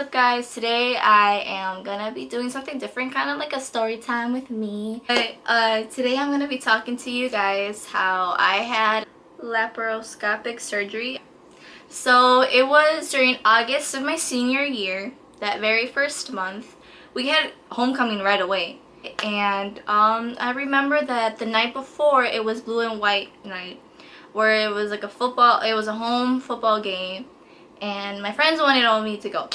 up guys? Today I am gonna be doing something different, kind of like a story time with me. But today I'm gonna be talking to you guys how I had laparoscopic surgery. So it was during August of my senior year, that very first month. We had homecoming right away. And I remember that the night before it was blue and white night, where it was like a home football game. And my friends wanted all me to go.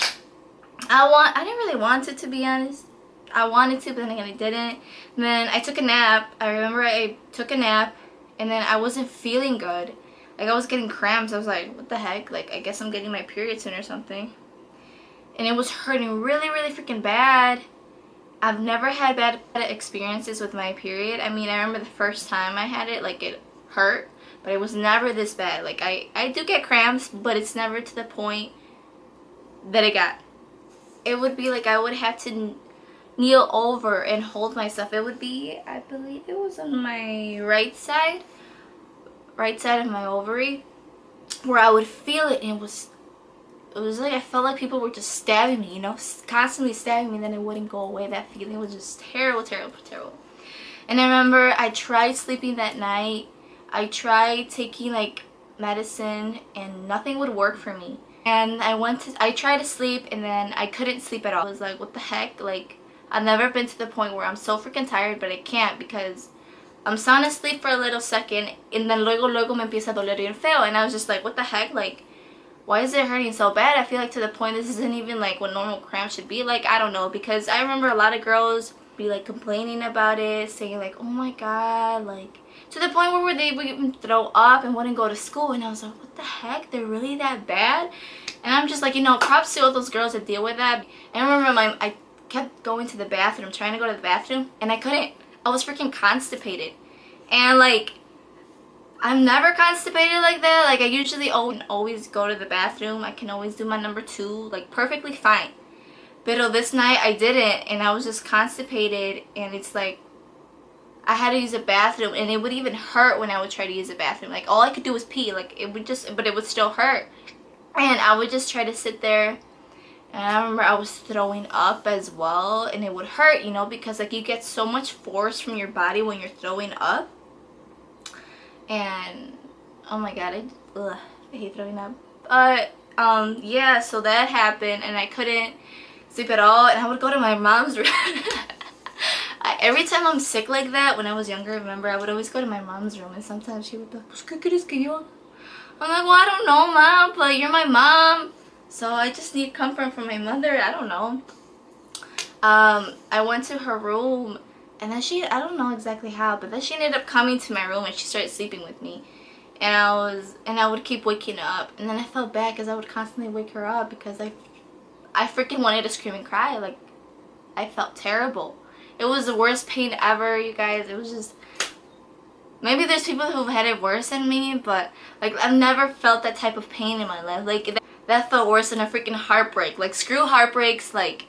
I didn't really want it, to be honest. I wanted to, but then again I didn't. And then I took a nap. I remember I took a nap and then I wasn't feeling good. Like I was getting cramps. I was like, what the heck? Like I guess I'm getting my period soon or something. And it was hurting really freaking bad. I've never had bad experiences with my period. I mean, I remember the first time I had it, like it hurt. But it was never this bad. Like, I do get cramps, but it's never to the point that it got. It would be like I would have to kneel over and hold myself. It would be, I believe it was on my right side of my ovary, where I would feel it, and it was like I felt like people were just stabbing me, you know, constantly stabbing me, and then it wouldn't go away. That feeling was just terrible. And I remember I tried sleeping that night. I tried taking like medicine and nothing would work for me. And I tried to sleep and then I couldn't sleep at all. I was like, what the heck? Like, I've never been to the point where I'm so freaking tired, but I can't because I'm sound asleep for a little second and then luego me empieza a doler bien feo. And I was just like, what the heck? Like, why is it hurting so bad? I feel like to the point this isn't even like what normal cramps should be. Like, I don't know, because I remember a lot of girls be like complaining about it, saying like, oh my god, like, to the point where they would even throw up and wouldn't go to school. And I was like, what the heck? They're really that bad? And I'm just like, you know, props to all those girls that deal with that. I remember I kept going to the bathroom, trying to go to the bathroom, and I couldn't. I was freaking constipated. And like, I'm never constipated like that. Like, I usually always go to the bathroom. I can always do my number 2, like, perfectly fine. But this night I didn't, and I was just constipated, and it's like I had to use a bathroom, and it would even hurt when I would try to use a bathroom. Like, all I could do was pee. Like, but it would still hurt. And I would just try to sit there, and I remember I was throwing up as well, and it would hurt, you know, because like you get so much force from your body when you're throwing up. And oh my god, I hate throwing up. Yeah, so that happened, and I couldn't sleep at all, and I would go to my mom's room. Every time I'm sick like that, when I was younger, remember, I would always go to my mom's room, and sometimes she would be like, pues, ¿qué quieres que yo? I'm like, well, I don't know, mom, but you're my mom, so I just need comfort from my mother. I don't know. I went to her room, and then I don't know exactly how, but then she ended up coming to my room, and she started sleeping with me. And I would keep waking up, and then I felt bad because I would constantly wake her up because I freaking wanted to scream and cry. Like, I felt terrible. It was the worst pain ever, you guys. It was just, maybe there's people who've had it worse than me, but like, I've never felt that type of pain in my life. Like, that felt worse than a freaking heartbreak. Like, screw heartbreaks. Like,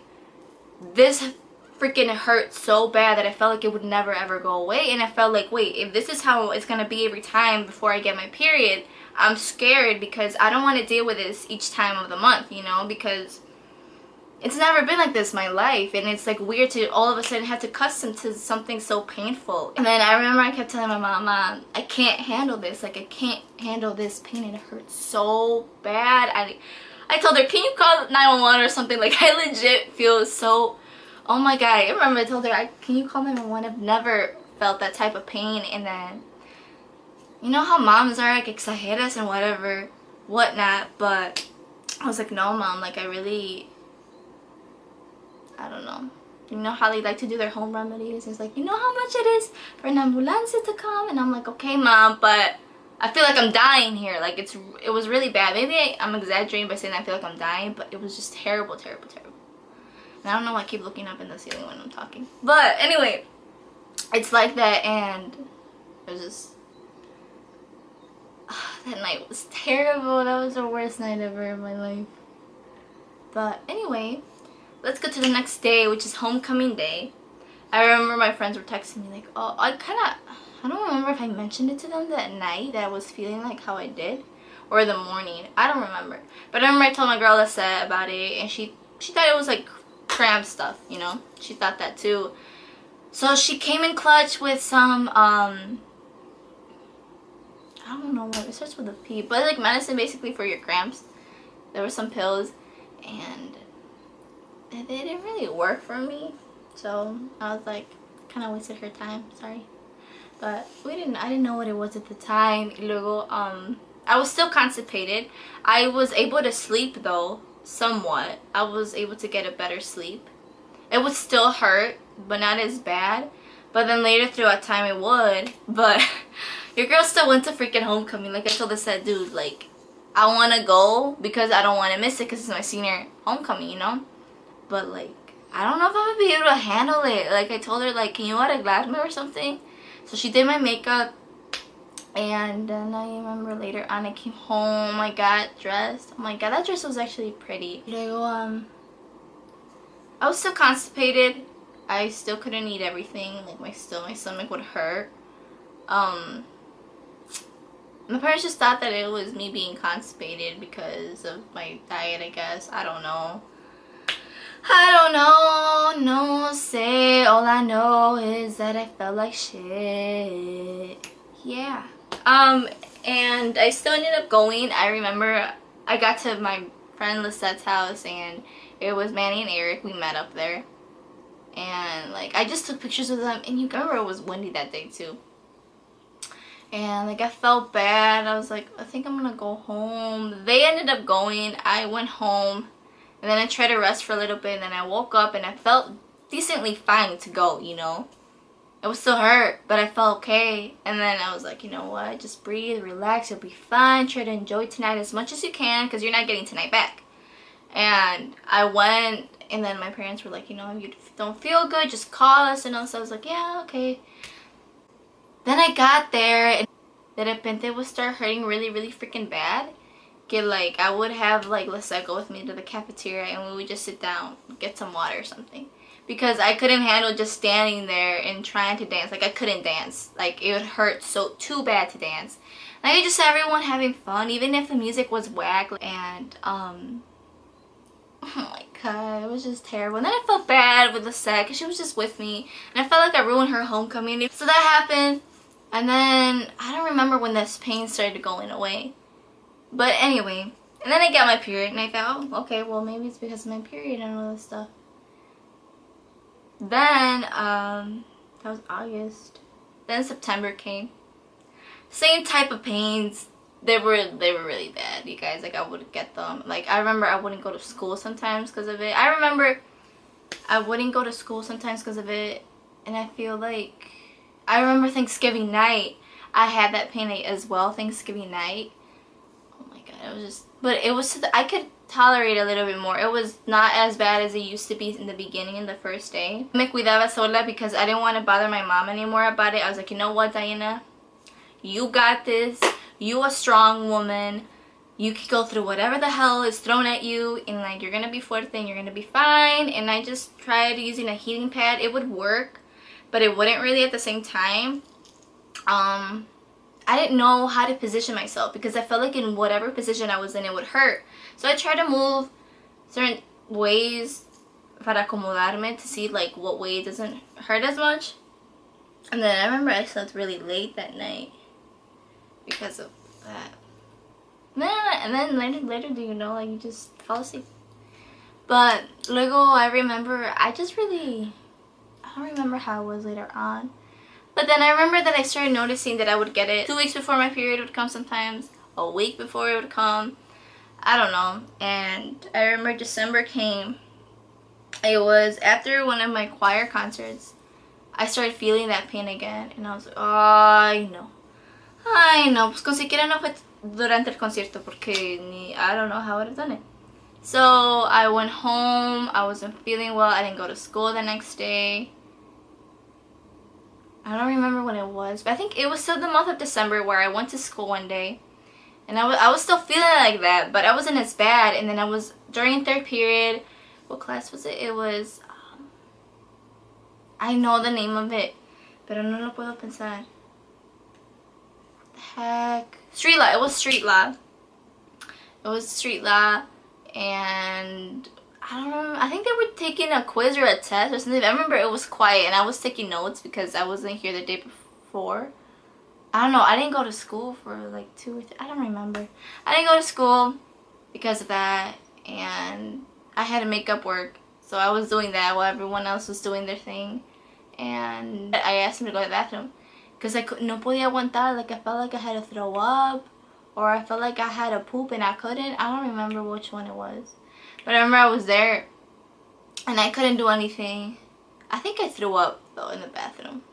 this freaking hurt so bad that I felt like it would never ever go away. And I felt like, wait, if this is how it's gonna be every time before I get my period, I'm scared because I don't want to deal with this each time of the month, you know, because it's never been like this in my life, and it's like weird to all of a sudden have to accustom to something so painful. And then I remember I kept telling my mom, I can't handle this. Like, I can't handle this pain, and it hurts so bad. I told her, can you call 911 or something? Like, I legit feel so, oh my god. I remember I told her, can you call 911? I've never felt that type of pain. And then, you know how moms are, like, exageras and whatnot, but I was like, no, mom, like, I don't know. You know how they like to do their home remedies? It's like, you know how much it is for an ambulance to come? And I'm like, okay, mom, but I feel like I'm dying here. Like, it was really bad. Maybe I'm exaggerating by saying I feel like I'm dying, but it was just terrible. And I don't know why I keep looking up in the ceiling when I'm talking. But anyway, it's like that, and it was just, that night was terrible. That was the worst night ever in my life. But anyway, let's go to the next day, which is homecoming day. I remember my friends were texting me like, oh, I don't remember if I mentioned it to them that night that I was feeling like how I did, or the morning. I don't remember. But I remember I told my girl Lisa about it, and she she thought it was like cramp stuff, you know. She thought that too. So she came in clutch with some I don't know what it starts with a P, but like medicine basically for your cramps. There were some pills, and they didn't really work for me. So I was like, kind of wasted her time. Sorry, but I didn't know what it was at the time. Luego, I was still constipated. I was able to sleep though, somewhat. I was able to get a better sleep. It would still hurt, but not as bad. But then later throughout time it would. But your girl still went to freaking homecoming. Like I told this said dude, like, I want to go because I don't want to miss it because it's my senior homecoming, you know? But like, I don't know if I'm going to be able to handle it. Like I told her, like, can you arreglarme or something? So she did my makeup. And then I remember later on I came home, I got dressed. Oh my god, that dress was actually pretty. Luego, I was still constipated. I still couldn't eat everything. Like my stomach would hurt. My parents just thought that it was me being constipated because of my diet, I guess. I don't know. No sé. All I know is that I felt like shit. Yeah. And I still ended up going. I remember I got to my friend Lisette's house and it was Manny and Eric. We met up there. And like I just took pictures with them, and you remember it was windy that day too. And like I felt bad. I was like, I think I'm gonna go home. They ended up going. I went home, and then I tried to rest for a little bit, and then I woke up and I felt decently fine to go, you know. It was still hurt, but I felt okay. And then I was like, you know what, just breathe, relax, you'll be fine. Try to enjoy tonight as much as you can because you're not getting tonight back. And I went, and then my parents were like, you know, you don't feel good, just call us. And also I was like, yeah, okay. Then I got there, and de repente would start hurting really freaking bad. Get like, I would have like Lisette go with me to the cafeteria, and we would just sit down, get some water or something. Because I couldn't handle just standing there and trying to dance. Like I couldn't dance. Like it would hurt too bad to dance. Like I just saw everyone having fun, even if the music was whack. And oh my god, it was just terrible. And then I felt bad with Lisette because she was just with me, and I felt like I ruined her homecoming. So that happened, and then I don't remember when this pain started going away. But anyway, and then I got my period, and I thought, oh, okay, well maybe it's because of my period and all this stuff. Then that was August. Then September came. Same type of pains. They were really bad, you guys. Like I would get them. Like I remember I wouldn't go to school sometimes because of it. I remember I wouldn't go to school sometimes because of it, and I feel like I remember Thanksgiving night I had that pain as well. Thanksgiving night. Oh my god, it was just. But it was I could tolerate a little bit more. It was not as bad as it used to be in the beginning, in the first day. Me cuidaba sola because I didn't want to bother my mom anymore about it. I was like, you know what, Diana, you got this. You a strong woman. You can go through whatever the hell is thrown at you, and like you're gonna be fuerte and you're gonna be fine. And I just tried using a heating pad. It would work, but it wouldn't really at the same time. I didn't know how to position myself because I felt like in whatever position I was in, it would hurt. So I tried to move certain ways para acomodarme to see like what way it doesn't hurt as much. And then I remember I slept really late that night because of that. And then later do you know, like you just fall asleep. But luego I remember I don't remember how it was later on. But then I remember that I started noticing that I would get it 2 weeks before my period would come sometimes, a week before it would come. I don't know. And I remember December came. It was after one of my choir concerts. I started feeling that pain again, and I was like, ay no, pues con siquiera no fue durante el concierto porque I don't know how I would have done it. So I went home, I wasn't feeling well, I didn't go to school the next day. I don't remember when it was, but I think it was still the month of December where I went to school one day, and I was still feeling like that, but I wasn't as bad. And then I was during third period. What class was it? It was I know the name of it, pero no lo puedo pensar. What the heck? Street law. It was street law. It was street law, and I don't remember. I think they were taking a quiz or a test or something. I remember it was quiet and I was taking notes because I wasn't here the day before. I don't know. I didn't go to school for like 2 or 3. I don't remember. I didn't go to school because of that, and I had to make up work. So I was doing that while everyone else was doing their thing. And I asked him to go to the bathroom because I no podía aguantar. Like I felt like I had to throw up, or I felt like I had to poop and I couldn't. I don't remember which one it was. But I remember I was there and I couldn't do anything. I think I threw up though in the bathroom.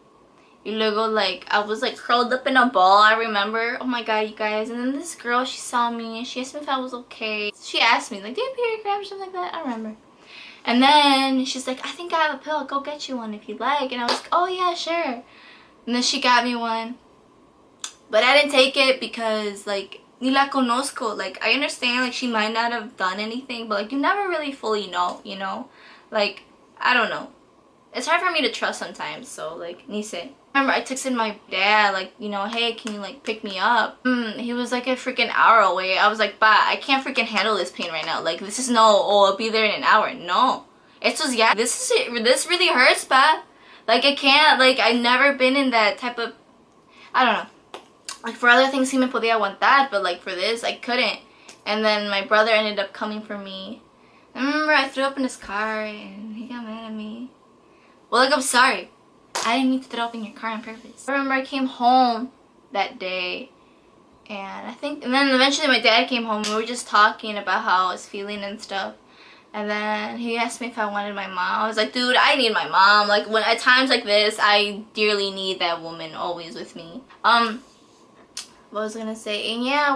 Y luego, like, I was like curled up in a ball, I remember. Oh my god, you guys. And then this girl, she saw me and she asked me if I was okay. She asked me, like, do you have period cramps or something like that? I remember. And then she's like, I think I have a pill. Go get you one if you'd like. And I was like, oh yeah, sure. And then she got me one. But I didn't take it because, like, ni la conozco. Like, I understand, like, she might not have done anything, but, like, you never really fully know, you know? Like, I don't know. It's hard for me to trust sometimes, so, like, ni sé. I remember I texted my dad, like, you know, hey, can you, like, pick me up? He was, like, a freaking hour away. I was like, ba, I can't freaking handle this pain right now. Like, this is no, oh, I'll be there in an hour. No. It's just, yeah, this really hurts, ba. Like, I can't, like, I've never been in that type of, I don't know. Like, for other things, sí me podía aguantar, but, like, for this, I couldn't. And then my brother ended up coming for me. I remember I threw up in his car, and he got mad at me. Well, like, I'm sorry. I didn't mean to throw up in your car on purpose. I remember I came home that day, and then eventually my dad came home. We were just talking about how I was feeling and stuff. And then he asked me if I wanted my mom. I was like, dude, I need my mom. Like, when at times like this, I dearly need that woman always with me. What was I gonna say? And yeah,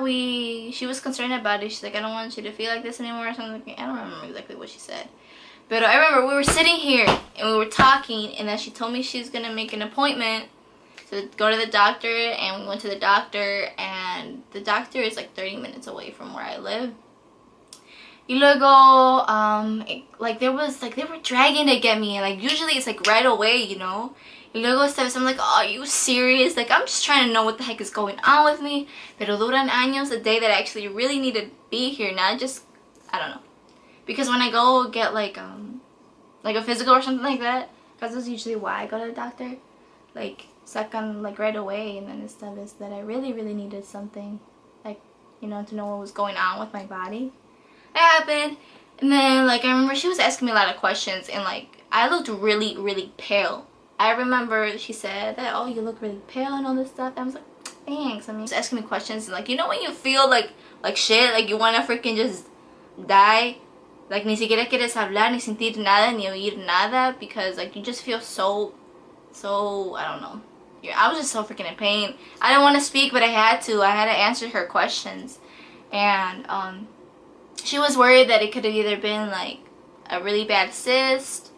she was concerned about it. She's like, I don't want you to feel like this anymore or something. I don't remember exactly what she said. But I remember we were sitting here and we were talking, and then she told me she's gonna make an appointment to go to the doctor, and we went to the doctor, and the doctor is like 30 minutes away from where I live. Y luego, like they were dragging to get me, and like usually it's like right away, you know. Y luego esta vez I'm like, oh, are you serious? Like, I'm just trying to know what the heck is going on with me. Pero duran años, the day that I actually really need to be here, not just, I don't know. Because when I go get like a physical or something like that, because that's usually why I go to the doctor, like sacan like right away. And then esta vez that I really needed something, like, you know, to know what was going on with my body. It happened. And then like I remember she was asking me a lot of questions, and like I looked really pale. I remember she said that, oh, you look really pale and all this stuff. And I was like, thanks. I mean, she's asking me questions, and like, you know when you feel like shit, like you want to freaking just die. Like, ni siquiera quieres hablar, ni sentir nada, ni oír nada, because, like, you just feel so, I don't know. I was just so freaking in pain. I didn't want to speak, but I had to. I had to answer her questions. And, she was worried that it could have either been, like, a really bad cyst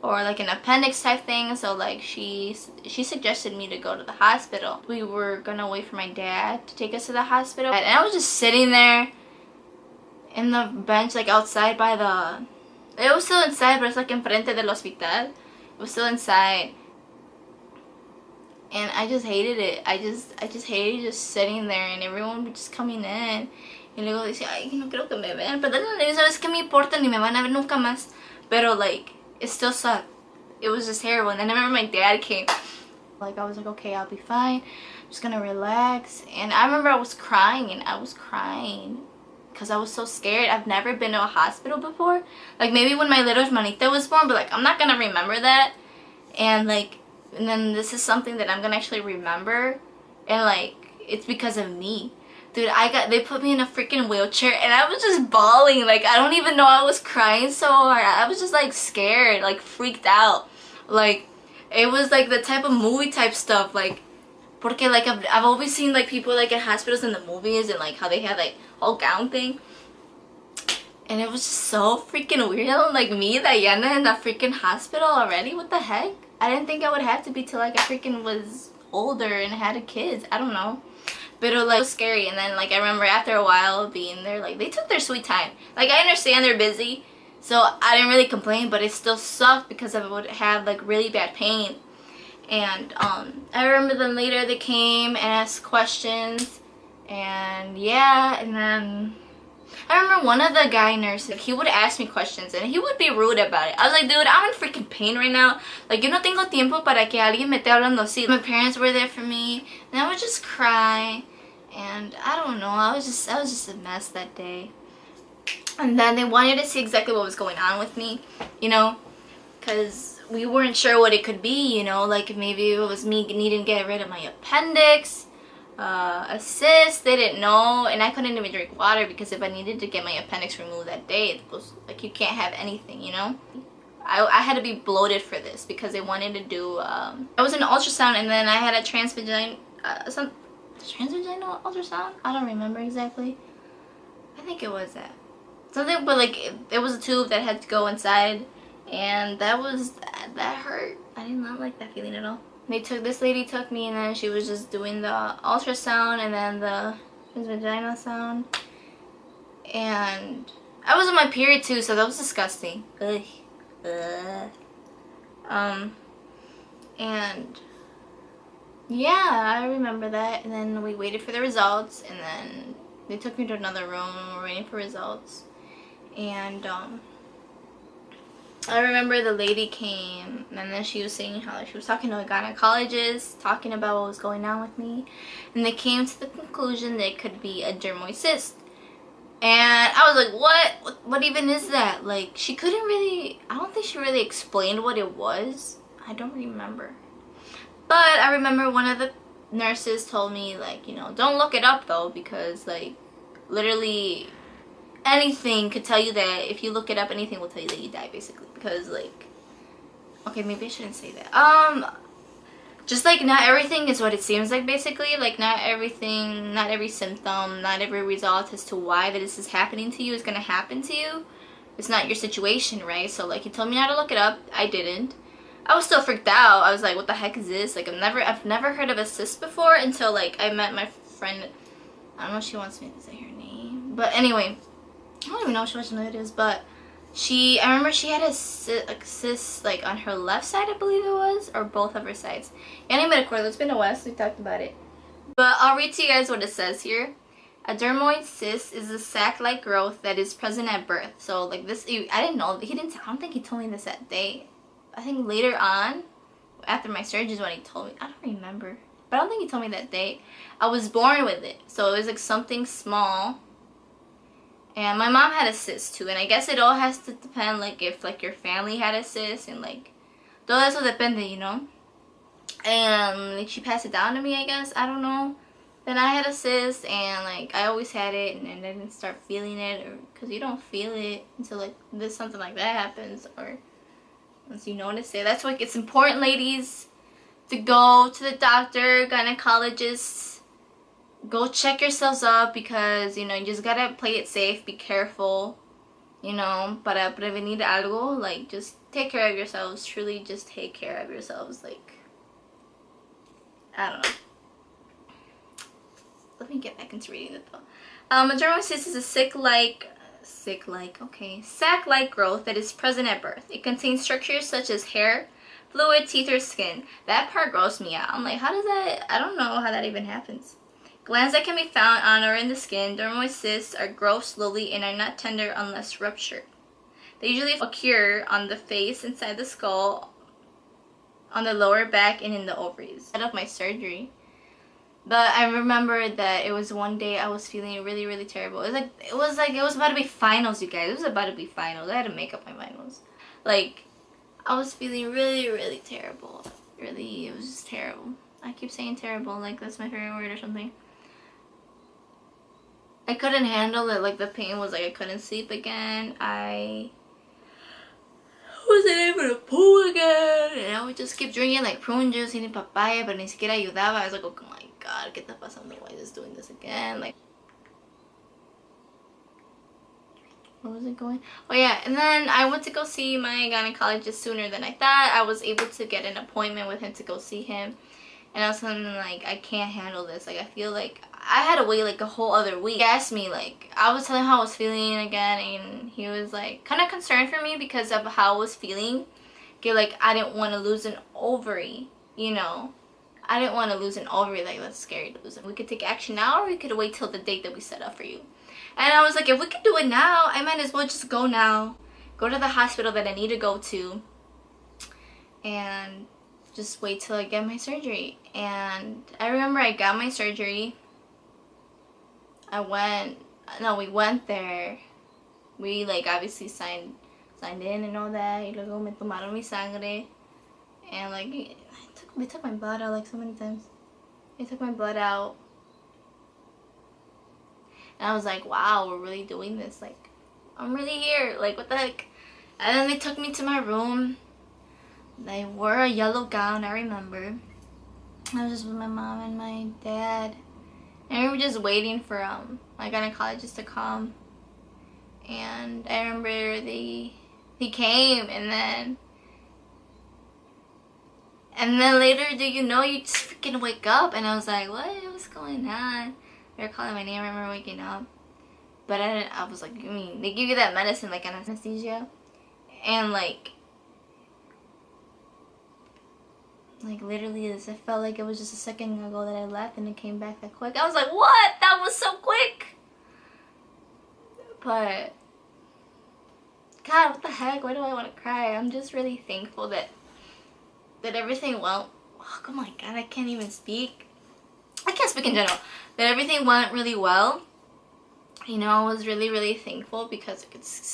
or, like, an appendix type thing. So, like, she suggested me to go to the hospital. We were gonna wait for my dad to take us to the hospital. And I was just sitting there in the bench, like outside by the, it was still inside, but it's like enfrente del hospital. It was still inside, and I just hated it. I just hated just sitting there, and everyone was just coming in, y luego decía, ay, no creo que me vean, pero then sabes que me importa, ni me van a ver nunca más. Pero like, it still sucked. It was just terrible. And then I remember my dad came. Like, I was like, okay, I'll be fine. I'm just gonna relax. And I remember I was crying, and I was crying because I was so scared. I've never been to a hospital before. Like, maybe when my little hermanita was born, but like, I'm not gonna remember that. And like, and then this is something that I'm gonna actually remember, and like, it's because of me. Dude, they put me in a freaking wheelchair, and I was just bawling. Like, I don't even know I was crying so hard. I was just like scared, like freaked out. Like, it was like the type of movie type stuff, like, porque like I've always seen like people like at hospitals in the movies, and like how they have like whole gown thing, and it was just so freaking weird. Like, me, Dyana, in a freaking hospital already. What the heck? I didn't think I would have to be till like I freaking was older and had a kids. I don't know. But like, it was scary. And then like I remember after a while being there, like they took their sweet time. Like, I understand they're busy, so I didn't really complain, but it still sucked because I would have like really bad pain. And I remember then later they came and asked questions, and yeah, and then I remember one of the guy nurses, like, he would ask me questions and he would be rude about it. I was like, dude, I'm in freaking pain right now. Like, yo no tengo tiempo para que alguien me esté hablando así. My parents were there for me and I would just cry. And I don't know, I was just a mess that day. And then they wanted to see exactly what was going on with me, you know, because we weren't sure what it could be, you know, like maybe it was me needing to get rid of my appendix, a cyst, they didn't know, and I couldn't even drink water because if I needed to get my appendix removed that day, it was like you can't have anything, you know. I had to be bloated for this because they wanted to do, it was an ultrasound, and then I had a transvaginal ultrasound? I don't remember exactly. I think it was that. Something, but like it was a tube that had to go inside, and that hurt. I did not like that feeling at all. This lady took me, and then she was just doing the ultrasound and then the vagina sound, and I was on my period too, so that was disgusting. Ugh. And yeah, I remember that. And then we waited for the results, and then they took me to another room and we were waiting for results. And I remember the lady came, and then she was saying how she was talking to a gynecologist, talking about what was going on with me, and they came to the conclusion that it could be a dermoid cyst. And I was like, what even is that? Like, she couldn't really, I don't think she really explained what it was. I don't remember. But I remember one of the nurses told me, like, you know, don't look it up though, because like literally anything could tell you that. If you look it up, anything will tell you that you die, basically. Because like, okay, maybe I shouldn't say that. Just like not everything is what it seems like, basically. Like not everything, not every symptom, not every result as to why this is happening to you is gonna happen to you. It's not your situation, right? So like, you told me not to look it up. I didn't. I was still freaked out. I was like, what the heck is this? Like, I've never heard of a cyst before until like I met my friend. I don't know if she wants me to say her name, but anyway, I don't even know which one it is, but I remember she had a cyst like on her left side, I believe it was, or both of her sides. And I met a cord. It's been a while since we talked about it, but I'll read to you guys what it says here. A dermoid cyst is a sac-like growth that is present at birth. So like this, I didn't know. I don't think he told me this that day. I think later on, after my surgery is when he told me. I don't remember, but I don't think he told me that day. I was born with it, so it was like something small. And my mom had a cyst too, and I guess it all has to depend, like if like your family had a cyst, and like todo eso depende, you know. And like she passed it down to me, I guess. I don't know. Then I had a cyst, and like I always had it, and I didn't start feeling it, or because you don't feel it until like something like that happens, or once you notice it. That's why it's important, ladies, to go to the doctor, gynecologist. Go check yourselves up, because you know you just gotta play it safe. Be careful, you know, para prevenir algo. Like, just take care of yourselves. Truly, just take care of yourselves. Like, I don't know. Let me get back into reading it though. A dermoid cyst is a sac-like growth that is present at birth. It contains structures such as hair, fluid, teeth, or skin. That part grossed me out. I'm like, how does that? I don't know how that even happens. Glands that can be found on or in the skin. Dermoid cysts grow slowly and are not tender unless ruptured. They usually occur on the face, inside the skull, on the lower back, and in the ovaries. Out of my surgery. But I remember that it was one day I was feeling really, really terrible. It was about to be finals, you guys. It was about to be finals. I had to make up my finals. Like, I was feeling really, really terrible. Really, it was just terrible. I keep saying terrible, like that's my favorite word or something. I couldn't handle it. Like, the pain was like I couldn't sleep again. I wasn't able to poo again, and I would just keep drinking like prune juice, eating papaya, but ni siquiera ayudaba. I was like, oh my god, ¿qué está pasando? Why is this doing this again? Like, where was it going? Oh yeah, and then I went to go see my gynecologist sooner than I thought. I was able to get an appointment with him to go see him. And I was telling him, like, I can't handle this. Like, I feel like I had to wait, like, a whole other week. He asked me, like, I was telling him how I was feeling again. And he was, like, kind of concerned for me because of how I was feeling. Like, I didn't want to lose an ovary, you know. I didn't want to lose an ovary. Like, that's scary to lose it. We could take action now, or we could wait till the date that we set up for you. And I was like, if we could do it now, I might as well just go now. Go to the hospital that I need to go to. And just wait till I get my surgery. And I remember I got my surgery. We went there. We like obviously signed in and all that. Y luego me tomaron mi sangre. And like, they took my blood out like so many times. They took my blood out. And I was like, wow, we're really doing this. Like, I'm really here. Like, what the heck? And then they took me to my room. They wore a yellow gown, I remember. I was just with my mom and my dad. And we were just waiting for my gynecologist to come. And I remember he came, and then later, do you know, you just freaking wake up. And I was like, what's going on? They were calling my name. I remember waking up. But I was like, I mean, they give you that medicine, like anesthesia. And like literally, it felt like it was just a second ago that I left and it came back that quick. I was like, what? That was so quick. But God, what the heck? Why do I want to cry? I'm just really thankful that everything went. Oh my God, I can't even speak. I can't speak in general. That everything went really well. You know, I was really, really thankful because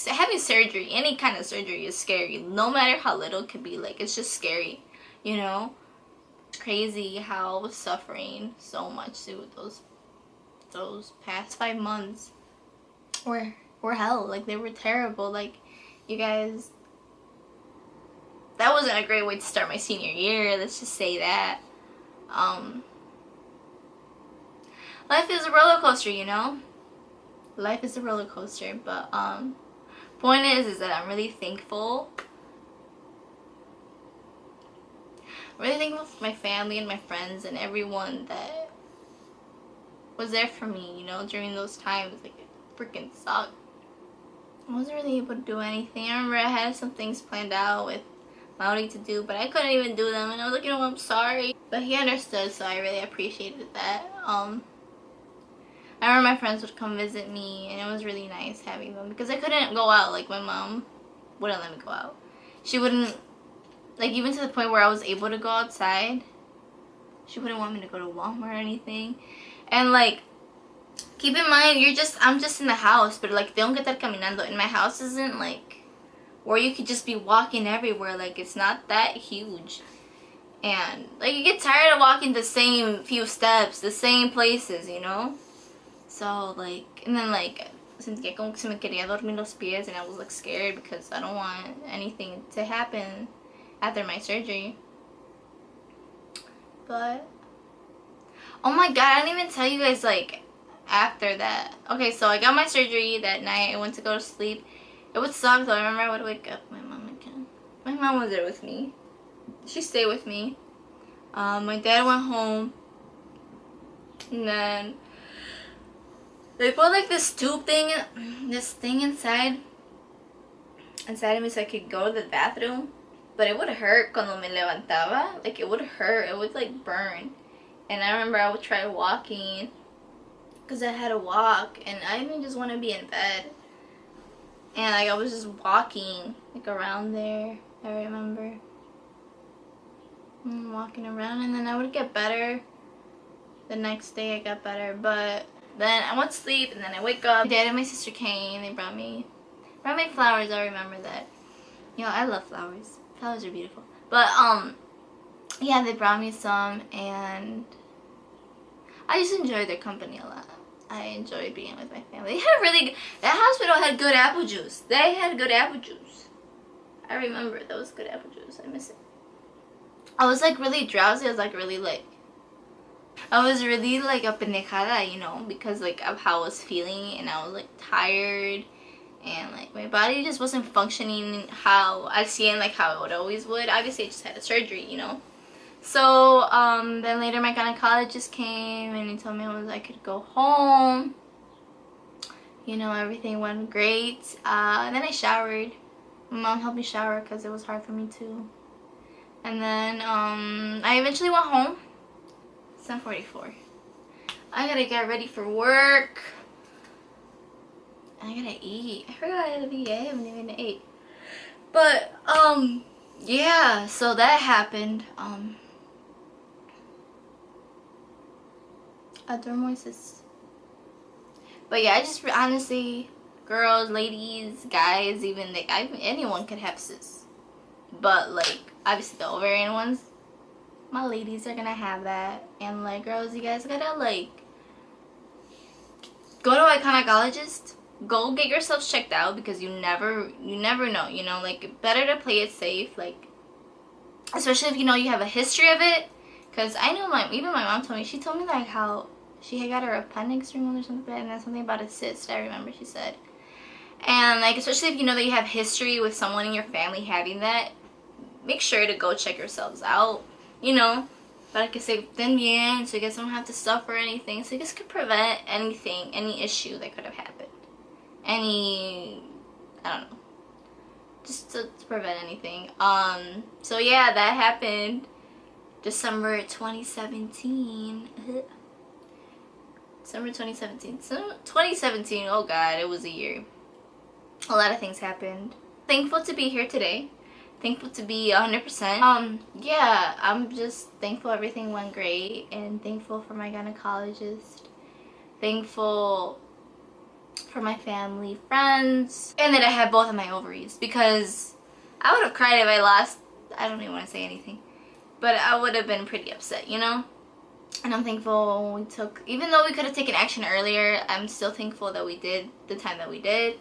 having surgery, any kind of surgery is scary. No matter how little it could be, like, it's just scary. You know? It's crazy how I was suffering so much through those past 5 months were hell. Like, they were terrible. Like, you guys, that wasn't a great way to start my senior year. Let's just say that. Life is a roller coaster, you know? Life is a roller coaster, but point is that I'm really thankful. I'm really thankful for my family and my friends and everyone that was there for me, you know, during those times. Like, it freaking sucked. I wasn't really able to do anything. I remember I had some things planned out with Maori to do, but I couldn't even do them, and I was like, you know what, I'm sorry. But he understood, so I really appreciated that. I remember my friends would come visit me, and it was really nice having them because I couldn't go out. Like, my mom wouldn't let me go out. She wouldn't, like, even to the point where I was able to go outside, she wouldn't want me to go to Walmart or anything. And like, keep in mind, I'm just in the house, but like, tengo que estar caminando. And my house isn't like where you could just be walking everywhere. Like, it's not that huge. And like, you get tired of walking the same few steps, the same places, you know? So like, and then like, sentía como que se me quería dormir los pies, and I was like scared because I don't want anything to happen after my surgery. But oh my God, I didn't even tell you guys, like, after that. Okay, so I got my surgery that night. I went to go to sleep. It would suck though. I remember I would wake up my mom again. My mom was there with me. She stayed with me. My dad went home, and then they put like this tube thing, this thing inside of me so I could go to the bathroom. But it would hurt cuando me levantaba. Like, it would hurt. It would like burn. And I remember I would try walking because I had to walk, and I didn't just want to be in bed. And like, I was just walking like around there. I remember walking around, and then I would get better. The next day I got better, but then I went to sleep, and then I wake up. My dad and my sister came. They brought me flowers. I remember that. You know, I love flowers. Flowers are beautiful. But yeah, they brought me some, and I just enjoyed their company a lot. I enjoyed being with my family. They had that hospital had good apple juice. They had good apple juice. I remember that was good apple juice. I miss it. I was like really drowsy. I was really like a pendejada, you know, because like of how I was feeling, and I was like tired, and like my body just wasn't functioning how I see it, like how it always would. Obviously, I just had a surgery, you know. So then later my gynecologist came, and he told me I could go home. You know, everything went great. Then I showered. My mom helped me shower because it was hard for me too. And then I eventually went home. 7:44. I gotta get ready for work. gotta eat. I forgot I had to be. I haven't even ate. But yeah, so that happened. Adormoises. But yeah, I just honestly, girls, ladies, guys, even anyone could have cysts. But like obviously the ovarian ones, my ladies are gonna have that. And like girls, you guys gotta like go to a gynecologist. Go get yourselves checked out because you never know, you know, like better to play it safe, like especially if you know you have a history of it. Because I know even my mom told me, she told me like how she had got her appendix removed or something, and then something about a cyst, I remember she said. And like especially if you know that you have history with someone in your family having that, make sure to go check yourselves out, you know, para que se estén bien, so you guys don't have to suffer anything, so you guys could prevent anything, any issue that could have happened, any, I don't know, just to prevent anything. So yeah, that happened December 2017. December 2017. So 2017, oh god, it was a year. A lot of things happened. Thankful to be here today. Thankful to be 100%. Yeah, I'm just thankful everything went great, and thankful for my gynecologist. Thankful for my family, friends, and that I had both of my ovaries, because I would have cried if I lost. I don't even want to say anything, but I would have been pretty upset, you know? And I'm thankful we took, even though we could have taken action earlier, I'm still thankful that we did the time that we did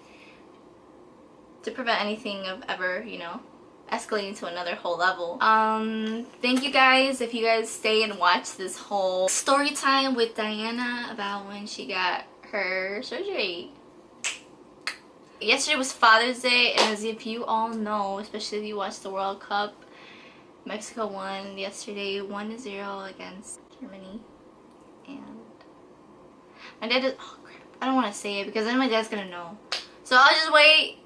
to prevent anything of ever, you know, escalating to another whole level. Thank you guys if you guys stay and watch this whole story time with Dyana about when she got her surgery. Yesterday was Father's Day, and as if you all know, especially if you watched the World Cup, Mexico won yesterday 1-0 against Germany. And my dad is, oh crap, I don't want to say it because then my dad's gonna know. So I'll just wait,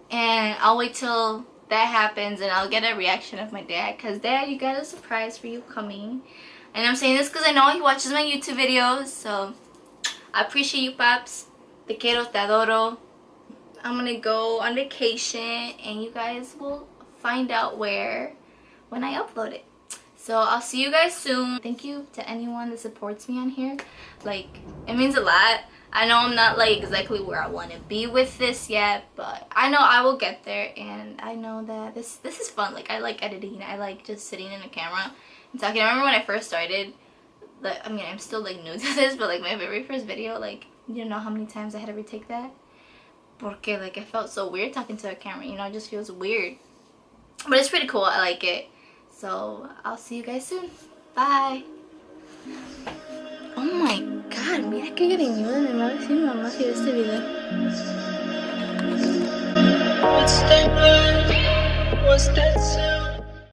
and I'll wait till that happens, and I'll get a reaction of my dad, because Dad, you got a surprise for you coming. And I'm saying this because I know he watches my YouTube videos, so I appreciate you, Pops. Te quiero, te adoro. I'm gonna go on vacation, and you guys will find out where when I upload it. So I'll see you guys soon. Thank you to anyone that supports me on here. Like, it means a lot. I know I'm not like exactly where I want to be with this yet, but I know I will get there, and I know that this is fun. Like, I like editing. I like just sitting in a camera and talking. I remember when I first started, like, I mean, I'm still like new to this, but like my very first video, like, you don't know how many times I had to retake that. Porque like I felt so weird talking to a camera, you know, it just feels weird. But it's pretty cool, I like it. So I'll see you guys soon. Bye. Oh my god, mira qué greñuda me va a decir mi mamá si ve este video.